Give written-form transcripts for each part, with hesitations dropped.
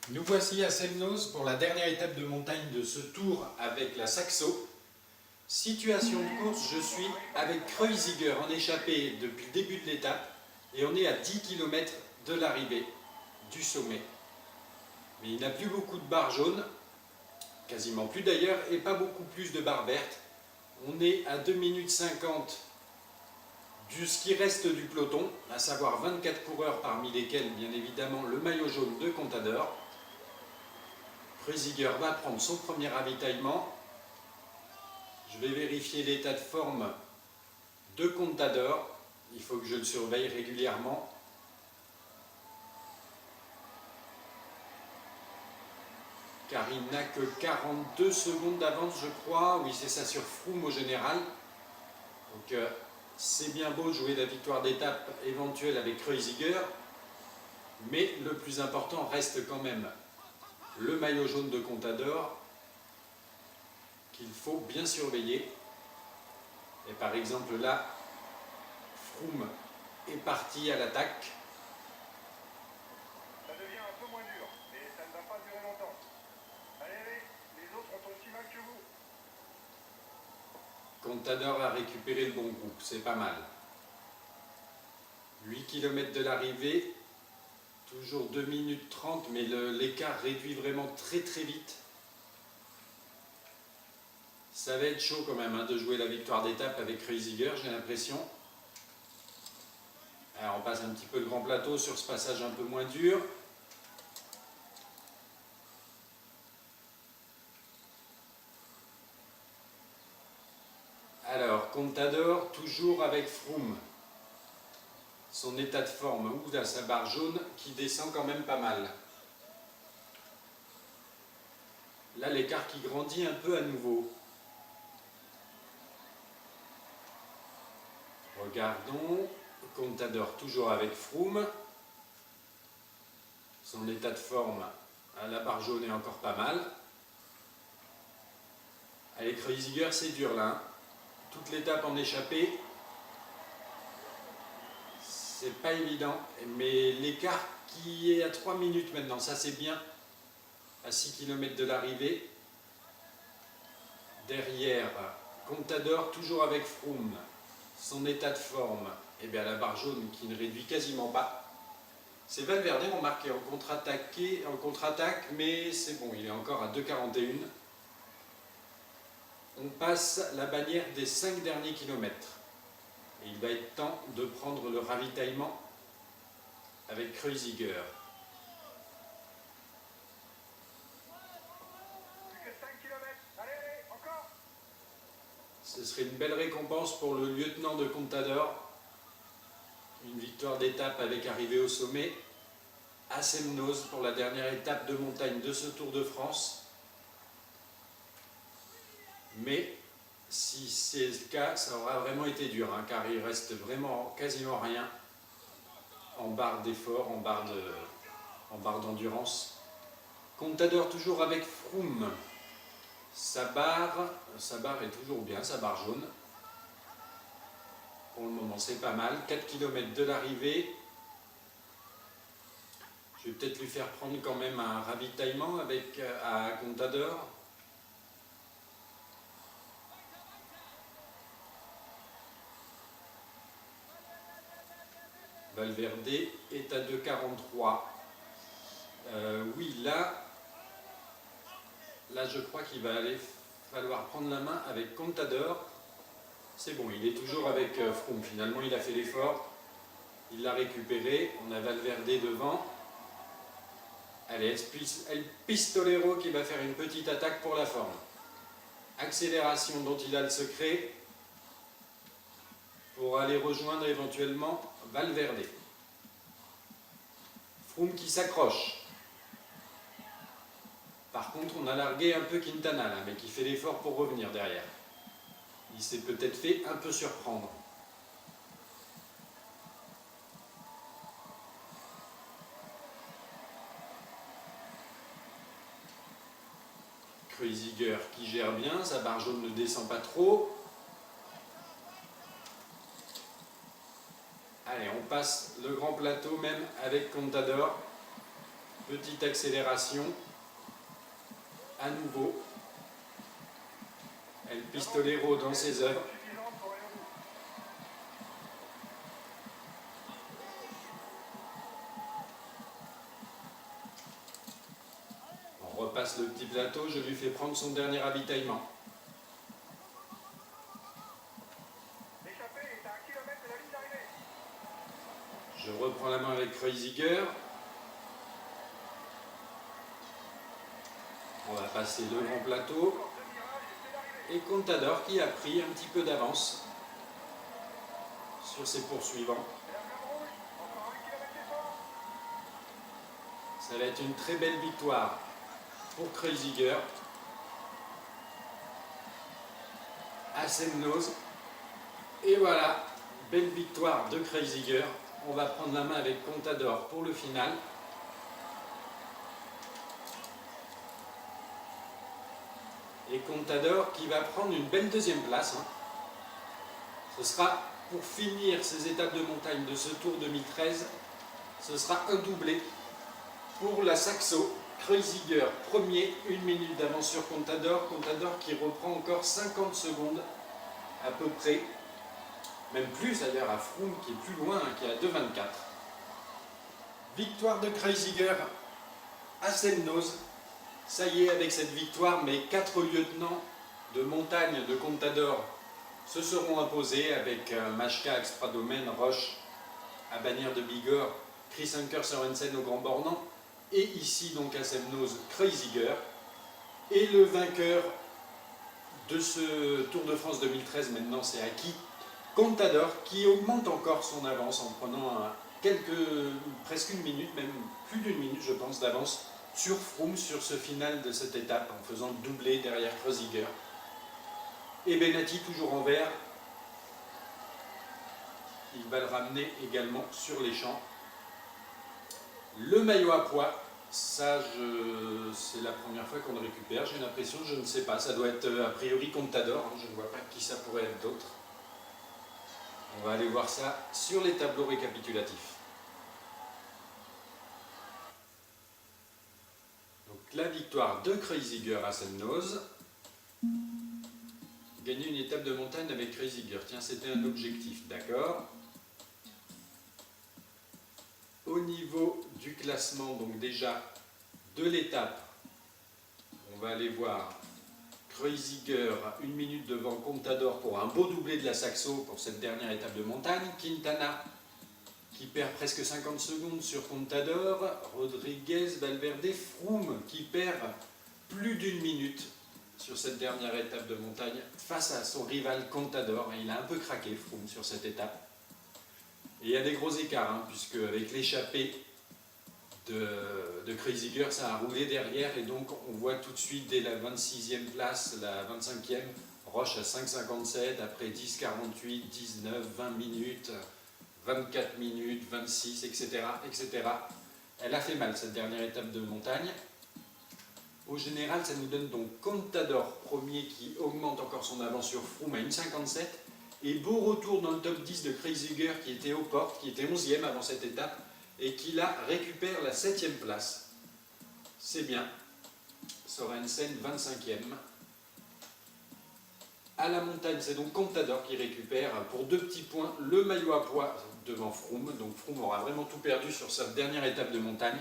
Nous voici à Semnoz pour la dernière étape de montagne de ce tour avec la Saxo. Situation de course, je suis avec Kreuziger en échappée depuis le début de l'étape et on est à 10 km de l'arrivée du sommet. Mais il n'a plus beaucoup de barres jaunes, quasiment plus d'ailleurs, et pas beaucoup plus de barres vertes. On est à 2 minutes 50 du ce qui reste du peloton, à savoir 24 coureurs parmi lesquels bien évidemment le maillot jaune de Contador. Kreuziger va prendre son premier ravitaillement. Je vais vérifier l'état de forme de Contador. Il faut que je le surveille régulièrement. Car il n'a que 42 secondes d'avance, je crois. Oui, c'est ça, sur Froome au général. Donc, c'est bien beau de jouer la victoire d'étape éventuelle avec Kreuziger. Mais le plus important reste quand même le maillot jaune de Contador, qu'il faut bien surveiller. Et par exemple là, Froome est parti à l'attaque. Ça devient un peu moins dur, mais ça ne va pas durer longtemps. Allez, les autres ont aussi mal que vous. Contador a récupéré le bon groupe, c'est pas mal. 8 km de l'arrivée, toujours 2 minutes 30, mais l'écart réduit vraiment très très vite. Ça va être chaud quand même de jouer la victoire d'étape avec Kreuziger, j'ai l'impression. Alors on passe un petit peu le grand plateau sur ce passage un peu moins dur. Alors, Contador, toujours avec Froome. Son état de forme, ou à sa barre jaune, qui descend quand même pas mal. Là, l'écart qui grandit un peu à nouveau. Regardons, Contador toujours avec Froome. Son état de forme à la barre jaune est encore pas mal. Allez, Kreuziger, c'est dur là. Toute l'étape en échappée. C'est pas évident, mais l'écart qui est à 3 minutes maintenant, ça c'est bien. À 6 km de l'arrivée. Derrière, Contador toujours avec Froome. Son état de forme, et bien la barre jaune qui ne réduit quasiment pas. C'est Valverde, remarquez, en contre-attaque, mais c'est bon, il est encore à 2,41. On passe la bannière des 5 derniers kilomètres. Et il va être temps de prendre le ravitaillement avec Kreuziger. Plus que 5 km. Allez, encore. Ce serait une belle récompense pour le lieutenant de Contador. Une victoire d'étape avec arrivée au sommet à Semnoz pour la dernière étape de montagne de ce Tour de France. Mais si c'est le cas, ça aura vraiment été dur, car il reste vraiment quasiment rien en barre d'effort, en barre d'endurance. Contador toujours avec Froome. Sa barre est toujours bien, sa barre jaune. Pour le moment, c'est pas mal. 4 km de l'arrivée. Je vais peut-être lui faire prendre quand même un ravitaillement à Contador. Valverde est à 2,43. Oui, là, je crois qu'il va falloir prendre la main avec Contador. C'est bon, il est toujours avec Froome. Finalement, il a fait l'effort. Il l'a récupéré. On a Valverde devant. Allez, El Pistolero qui va faire une petite attaque pour la forme. Accélération dont il a le secret pour aller rejoindre éventuellement Valverde. Froome qui s'accroche. Par contre, on a largué un peu Quintana là, mais qui fait l'effort pour revenir derrière. Il s'est peut-être fait un peu surprendre. Kreuziger qui gère bien, sa barre jaune ne descend pas trop. Allez, on passe le grand plateau même avec Contador. Petite accélération. À nouveau. El Pistolero dans ses œuvres. Suffisante pour aller au bout. On repasse le petit plateau, je lui fais prendre son dernier ravitaillement. L'échappée est à 1 kilomètre de la ligne d'arrivée. Je reprends la main avec Kreuziger. On va passer le grand plateau. Encore 2 virages et c'est l'arrivée. Et Contador qui a pris un petit peu d'avance sur ses poursuivants. Et la flamme rouge, encore 1 kilomètre d'effort. Ça va être une très belle victoire pour Kreuziger. À Semnoz. Et voilà, belle victoire de Kreuziger. On va prendre la main avec Contador pour le final. Et Contador qui va prendre une belle deuxième place. Ce sera, pour finir ces étapes de montagne de ce Tour 2013, ce sera un doublé pour la Saxo. Kreuziger premier, 1 minute d'avance sur Contador. Contador qui reprend encore 50 secondes à peu près. Même plus d'ailleurs à Froome qui est plus loin, qui est à 2,24. Victoire de Kreuziger à Semnoz. Ça y est, avec cette victoire, mes 4 lieutenants de montagne de Contador se seront imposés avec Majka, Expradomen, Roche, à Bagnères de Bigorre, Chris Anker Sørensen au Grand Bornand, et ici donc à Semnoz, Kreuziger. Et le vainqueur de ce Tour de France 2013, maintenant c'est acquis, Contador, qui augmente encore son avance en prenant presque 1 minute, même plus d'1 minute je pense d'avance, sur Froome, sur ce final de cette étape, en faisant le doublé derrière Kreuziger. Et Benati toujours en vert, il va le ramener également sur les champs. Le maillot à pois, ça c'est la première fois qu'on le récupère, j'ai l'impression, je ne sais pas, ça doit être a priori Contador, je ne vois pas qui ça pourrait être d'autre. On va aller voir ça sur les tableaux récapitulatifs. La victoire de Kreuziger à Semnoz. Gagner une étape de montagne avec Kreuziger. Tiens, c'était un objectif, d'accord. Au niveau du classement, donc déjà de l'étape, on va aller voir Kreuziger 1 minute devant Contador pour un beau doublé de la Saxo pour cette dernière étape de montagne. Quintana qui perd presque 50 secondes sur Contador, Rodriguez, Valverde, Froome qui perd plus d'1 minute sur cette dernière étape de montagne face à son rival Contador. Et il a un peu craqué Froome sur cette étape. Et il y a des gros écarts, puisque avec l'échappée de Kreuziger, ça a roulé derrière et donc on voit tout de suite dès la 26e place, la 25e, Roche à 5,57, après 10,48, 19, 20 minutes, 24 minutes, 26, etc., etc. Elle a fait mal cette dernière étape de montagne. Au général, ça nous donne donc Contador premier qui augmente encore son avance sur Froome à 1,57 et beau retour dans le top 10 de Kreuziger qui était aux portes, qui était 11e avant cette étape et qui là récupère la 7e place. C'est bien. Sørensen 25e. À la montagne, c'est donc Contador qui récupère pour 2 petits points le maillot à pois devant Froome. Donc Froome aura vraiment tout perdu sur sa dernière étape de montagne.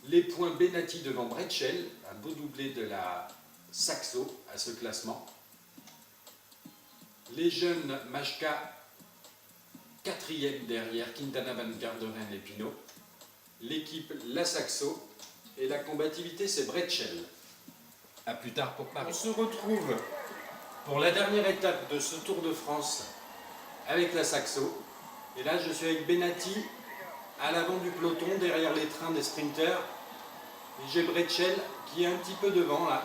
Les points Benati devant Bretschel, un beau doublé de la Saxo à ce classement. Les jeunes Majka, 4e derrière Quintana, Van Garderen et Pinot. L'équipe la Saxo et la combativité c'est Bretschel. A plus tard pour Paris. On se retrouve pour la dernière étape de ce Tour de France avec la Saxo. Et là je suis avec Benati à l'avant du peloton, derrière les trains des sprinters. Et j'ai Bretschel qui est un petit peu devant là.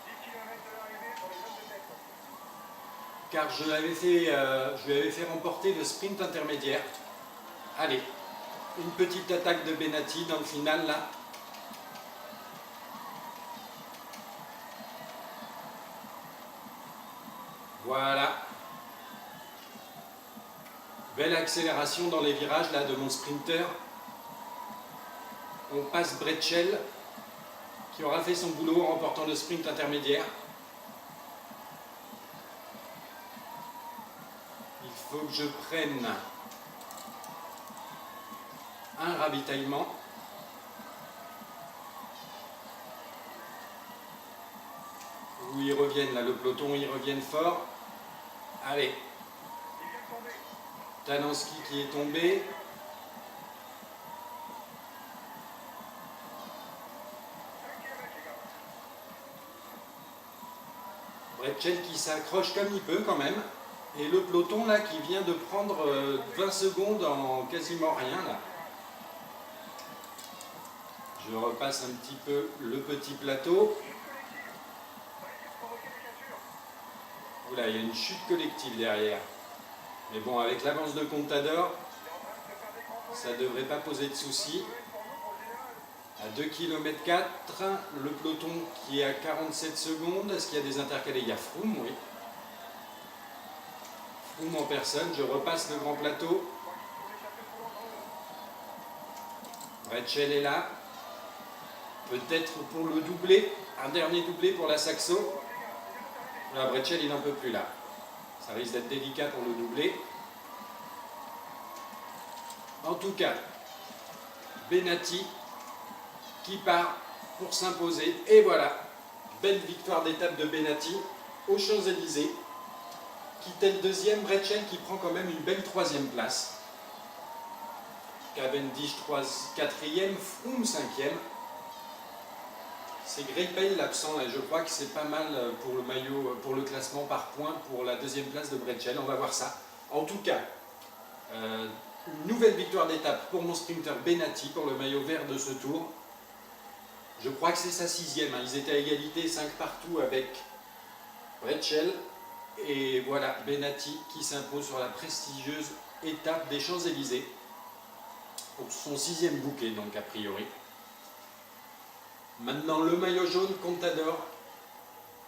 10 km de l'arrivée pour les hommes de tête. Car je lui avais fait remporter le sprint intermédiaire. Allez, une petite attaque de Benati dans le final là. Voilà. Belle accélération dans les virages là de mon sprinter. on passe Bretschel qui aura fait son boulot en remportant le sprint intermédiaire. Il faut que je prenne un ravitaillement. Où ils reviennent là, le peloton, ils reviennent fort. Allez. Talanski qui est tombé. Bretschel qui s'accroche comme il peut quand même. Et le peloton là qui vient de prendre 20 secondes en quasiment rien là. Je repasse un petit peu le petit plateau. Oula, il y a une chute collective derrière. Mais bon, avec l'avance de Contador, ça ne devrait pas poser de soucis. À 2 km 4, le peloton qui est à 47 secondes. Est-ce qu'il y a des intercalés? Il y a Froome, oui. Froome en personne. Je repasse le grand plateau. Bretschel est là. Peut-être pour le doublé. Un dernier doublé pour la Saxo. Là, Bretschel, il n'en peut plus là. Ça risque d'être délicat pour le doubler. En tout cas, Benati qui part pour s'imposer. Et voilà, belle victoire d'étape de Benati aux Champs-Élysées. Qui était le deuxième, Bretschel qui prend quand même une belle troisième place. Cavendish 4e, Froome 5e. C'est Greipel l'absent et je crois que c'est pas mal pour le maillot, pour le classement par points pour la deuxième place de Bretschel. On va voir ça. En tout cas, une nouvelle victoire d'étape pour mon sprinter Benati pour le maillot vert de ce tour. Je crois que c'est sa 6e. Ils étaient à égalité 5 partout avec Bretschel. Et voilà, Benati qui s'impose sur la prestigieuse étape des Champs-Élysées pour son 6e bouquet, donc a priori. Maintenant, le maillot jaune, Contador,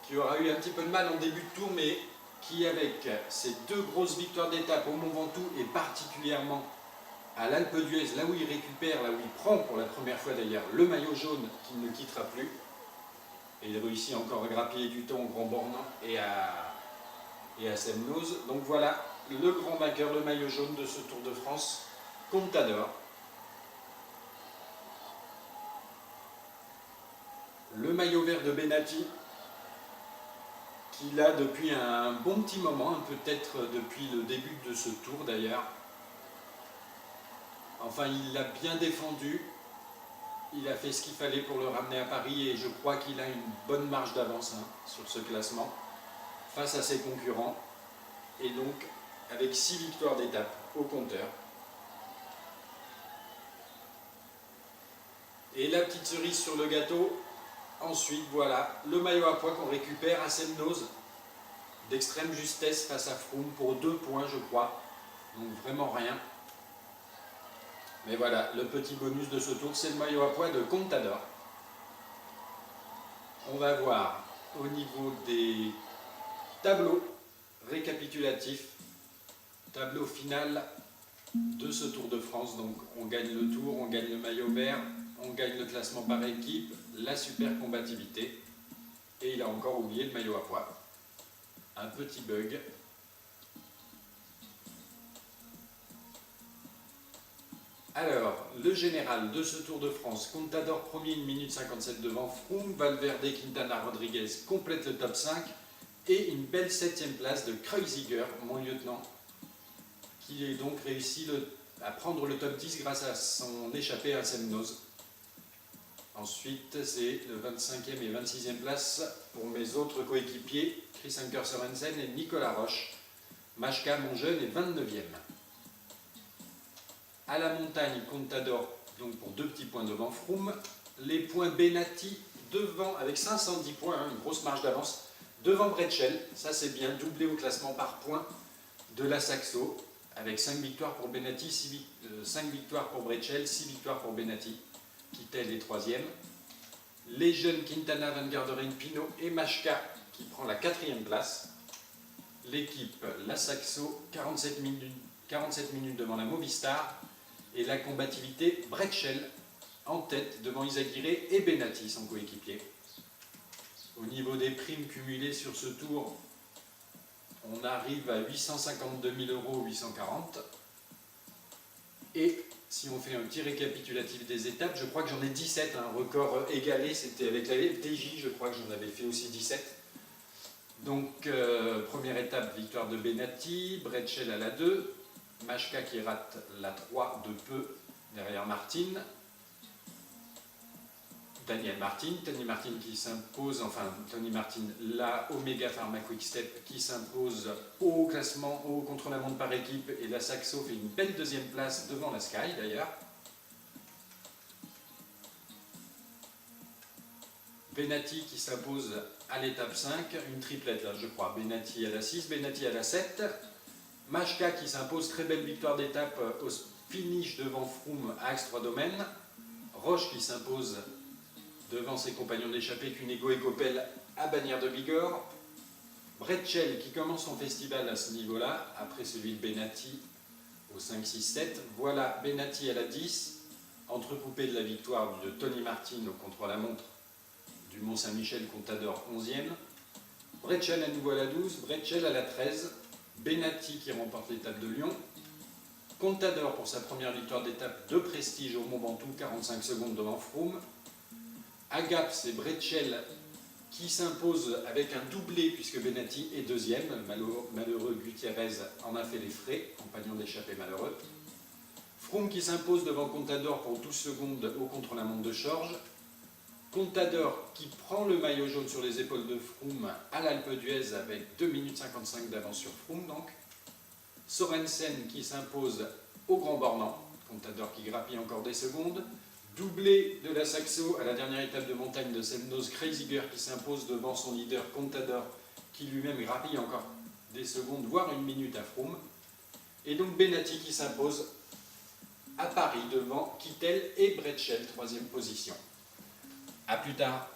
qui aura eu un petit peu de mal en début de tour, mais qui, avec ses 2 grosses victoires d'étape au Mont Ventoux et particulièrement à l'Alpe d'Huez, là où il récupère, là où il prend pour la première fois d'ailleurs le maillot jaune qu'il ne quittera plus, et il réussit encore à grappiller du temps au Grand Bornand et à Semnoz. Donc voilà, le grand vainqueur, le maillot jaune de ce Tour de France, Contador. Le maillot vert de Benati, qu'il a depuis un bon petit moment, peut-être depuis le début de ce tour d'ailleurs. Enfin, il l'a bien défendu, il a fait ce qu'il fallait pour le ramener à Paris et je crois qu'il a une bonne marge d'avance sur ce classement face à ses concurrents. Et donc, avec 6 victoires d'étape au compteur. Et la petite cerise sur le gâteau, ensuite, voilà, le maillot à pois qu'on récupère à Semnoz, d'extrême justesse face à Froome pour 2 points, je crois. Donc vraiment rien. Mais voilà, le petit bonus de ce tour, c'est le maillot à pois de Contador. On va voir au niveau des tableaux récapitulatifs, tableau final de ce Tour de France. Donc on gagne le tour, on gagne le maillot vert, on gagne le classement par équipe, la super combativité, et il a encore oublié le maillot à pois. Un petit bug. Alors, le général de ce Tour de France, Contador premier, 1 minute 57 devant Froome, Valverde, Quintana, Rodriguez complète le top 5, et une belle 7e place de Kreuziger, mon lieutenant, qui a donc réussi à prendre le top 10 grâce à son échappée à Semnoz. Ensuite, c'est le 25e et 26e place pour mes autres coéquipiers, Chris Anker Sorensen et Nicolas Roche. Majka, mon jeune, est 29e. À la montagne, Contador, donc pour 2 petits points devant Froome. Les points Benati devant, avec 510 points, une grosse marge d'avance, devant Bretschel. Ça c'est bien, doublé au classement par points de la Saxo, avec 5 victoires pour Benati, 5 victoires pour Bretschel, 6 victoires pour Benati. Kittel est 3e. Les jeunes Quintana, Van Garderen, Pinot et Majka qui prend la 4e place. L'équipe, la Saxo, 47 minutes devant la Movistar. Et la combativité, Bretschel en tête devant Izagirre et Benatti, son coéquipier. Au niveau des primes cumulées sur ce tour, on arrive à 852 000 €, 840. Et si on fait un petit récapitulatif des étapes, je crois que j'en ai 17, un record égalé, c'était avec la FDJ, je crois que j'en avais fait aussi 17. Donc, première étape, victoire de Benatti, Bretschel à la 2, Majka qui rate la 3 de peu derrière Martin, Daniel Martin, Tony Martin qui s'impose, enfin Tony Martin, la Omega Pharma Quick Step qui s'impose au classement, au contre-la-montre par équipe, et la Saxo fait une belle deuxième place devant la Sky d'ailleurs. Benatti qui s'impose à l'étape 5, une triplette là je crois, Benatti à la 6, Benatti à la 7, Majka qui s'impose, très belle victoire d'étape au finish devant Froome à Axe 3 Domaines, Roche qui s'impose devant ses compagnons d'échappée, Cunego et Coppel à Bagnères de Bigorre, Bretschel qui commence son festival à ce niveau-là, après celui de Benatti au 5, 6, 7, voilà Benatti à la 10, entrecoupé de la victoire de Tony Martin au contre-la-montre du Mont-Saint-Michel, Contador 11e, Bretschel à nouveau à la 12, Bretschel à la 13, Benatti qui remporte l'étape de Lyon, Contador pour sa première victoire d'étape de prestige au Mont Ventoux, 45 secondes devant Froome, à Gap, c'est Bretschel qui s'impose avec un doublé puisque Benatti est deuxième, malheureux Gutiérrez en a fait les frais, compagnon d'échappée malheureux. Froome qui s'impose devant Contador pour 12 secondes au contre-la-montre de Chorges. Contador qui prend le maillot jaune sur les épaules de Froome à l'Alpe d'Huez avec 2 minutes 55 d'avance sur Froome donc. Sorensen qui s'impose au Grand Bornand, Contador qui grappille encore des secondes. Doublé de la Saxo à la dernière étape de montagne de Semnoz, Kreuziger qui s'impose devant son leader Contador qui lui-même grappille encore des secondes, voire une minute à Froome. Et donc Benatti qui s'impose à Paris devant Kittel et Bretschel, troisième position. A plus tard.